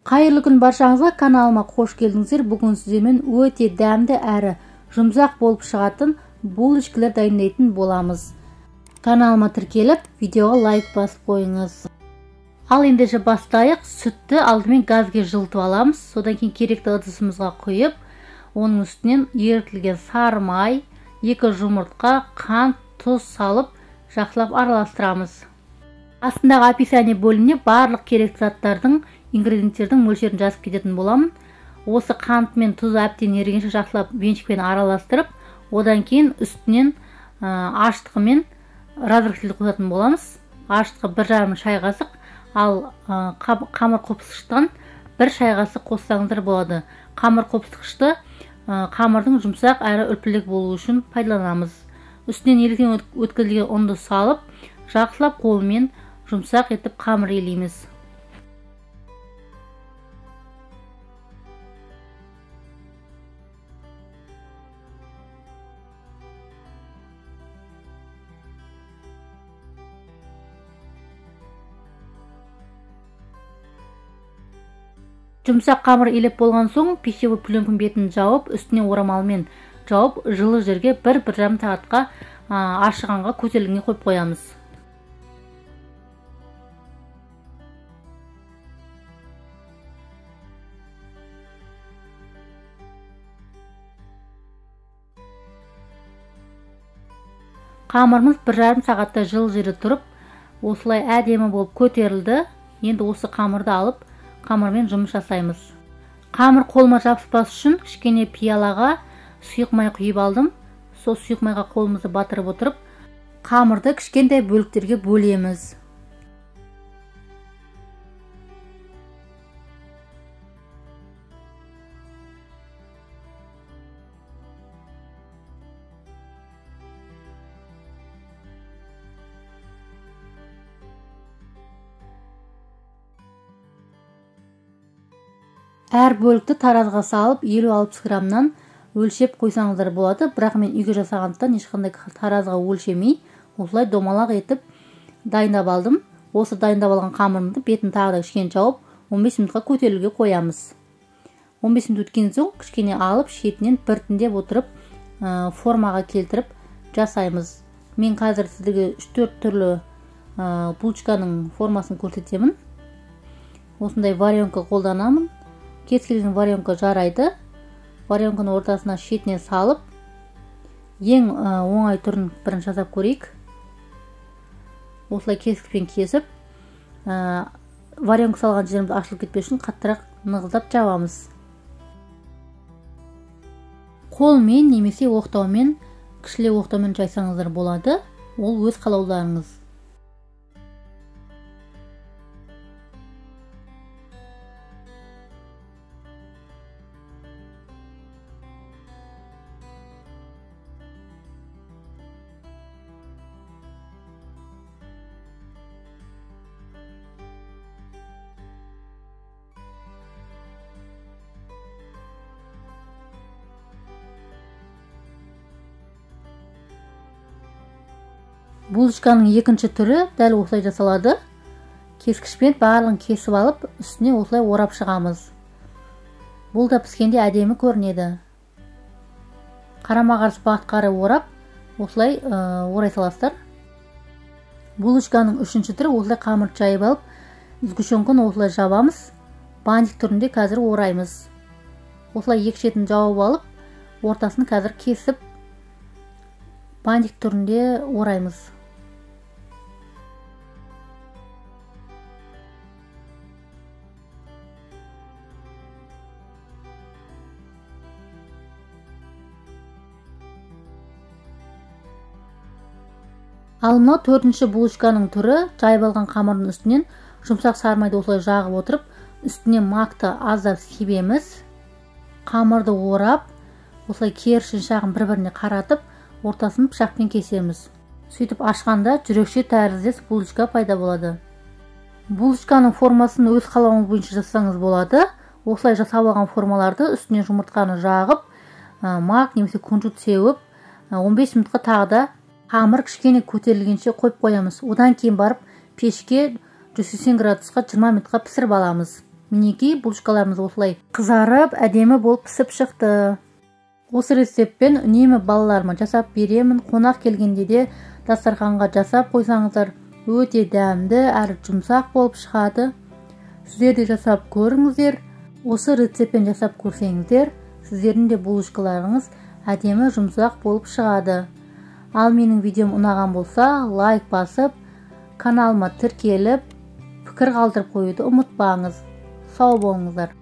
Қайырлы күн баршаңызға, каналыма қош келдіңіздер. Бүгін сіздермен өте дәмді әрі жұмсақ болып шығатын булочкалар дайындайтын боламыз. Каналыма тіркеліп, видеоға лайк басып қойыңыз. Ал ендеше бастайық. Сүтті алдымен газге жылытып аламыз. Содан кейін керекті ыдысымызға құйып, оның үстінен ерітілген сары май, 2 жұмыртқа, қант, тұз салып, жақсылап араластырамыз. Астындағы описание бөліміне барлық керекті заттардың, ингредиенттердің мөлшерін жазып кететін боламын. Осы қант мен тұз әбден ерігенше жақсылап венчикпен араластырып, одан кейін үстінен ашытқы мен разрыхтелді қосатын боламыз. Ашытқы 1,5 шай қасық, ал қамыр қопсықыштан 1 шай қасық қоссаңыздар болады. Қамыр қопсықышты қамырдың жұмсақ әрі үлпілдек болуы үшін пайдаланамыз. Үстінен електен өткізілген ұнды салып, жақсылап қолмен жұмсақ етіп қамыр елейміз. Жұмсақ қамыр елеп болған соң, пищевой пленканың бетін жауып, үстіне орамалмен жауып, жылы жерге 1-1,5 сағатқа ашығанға көтерілгенге қойып қоямыз. Қамырымыз 1,5 сағатта жылы жерде тұрып, осылай әдемі болып көтерілді. Енді осы қамырды алып, қамырмен жұмыс жасаймыз. Қамыр қолыма жабыспас үшін кішкене пиалаға сұйық май құйып алдым. Сол сұйық майға қолымызды батырып отырып, қамырды кішкентай бөліктерге бөлеміз. Әр бөлікті таразға салып 50-60 граммнан өлшеп қойсаңыздар болады. Бірақ мен үйге жасағандықтан ешқандай таразға өлшемей, осылай домалақ етіп дайындап алдым. Осы дайындап алған қамырымды бетін тағы да кішкене жауып, 15 минутқа көтерілуге қоямыз. 15 минут өткен соң кішкене алып, шетінен біртіндеп отырып, формаға келтіріп жасаймыз. Мен қазір сіздерге 3-4 түрлі булочканың формасын көрсетемін. Осындай варенка қолданамын. Кез келген варенка жарайды. Варенканы ортасына шетіне салып, ең оңай түрін бірінші жасап көрейік. Осылай кескішпен кесіп, варенка салған жеріміз ашылып кетпес үшін қаттырақ нығыздап жабамыз. Қолмен немесе оқтаумен, кішілеу оқтаумен жайсаңыздар болады. Ол өз қалауларыңыз. Булочканың екінші түрі дәл осылай жасалады. Кескішпен барлығын кесіп алып, үстіне осылай орап шығамыз. Бұл да піскенде әдемі көрінеді. Қарама-қарсы бағытқа орап, осылай орай саласыздар. Булочканың үшінші түрі осылай қамыр жайып алып, сгущенканы осылай жабамыз. Бантик түрінде қазір ораймыз. Осылай екі шетін жауып алып, ортасын қазір кесіп, бантик түрінде ораймыз. Ал мынау 4-ші булочканың түрі, жайып алған қамырдың үстінен жұмсақ сары майды осылай жағып отырып, үстіне макты аздап себеміз. Қамырды орап, осылай кершін жағын бір-біріне қаратып, ортасын пышақпен кесеміз. Сөйтіп ашқанда жүрекше тәріздес булочка пайда болады. Булочканың формасын өз қалауыңыз бойынша жасаңыз болады. Осылай жасап алған формаларды үстіне жұмыртқаны жағып, мак немесе күнжіт сеуіп, 15 минутқа тағы да қамыр кішкене көтерілгенше қойып қоямыз. Одан кейін барып пешке 180 градусқа 20 минутқа пісіріп аламыз. Мінекей булочкаларымыз осылай қызарып, әдемі болып пісіп шықты. Осы рецептпен үнемі балаларыма жасап беремін. Қонақ келгенде де дастарханға жасап қойсаңыздар, өте дәмді әрі жұмсақ болып шығады. Сіздер де жасап көріңіздер. Осы рецептпен жасап көрсеңіздер, сіздердің де булочкаларыңыз әдемі жұмсақ болып шығады. Ал менің видеом ұнаған болса, лайк басып, каналыма тіркеліп, пікір қалдырып қоюды ұмытпаңыз. Сау болыңыздар.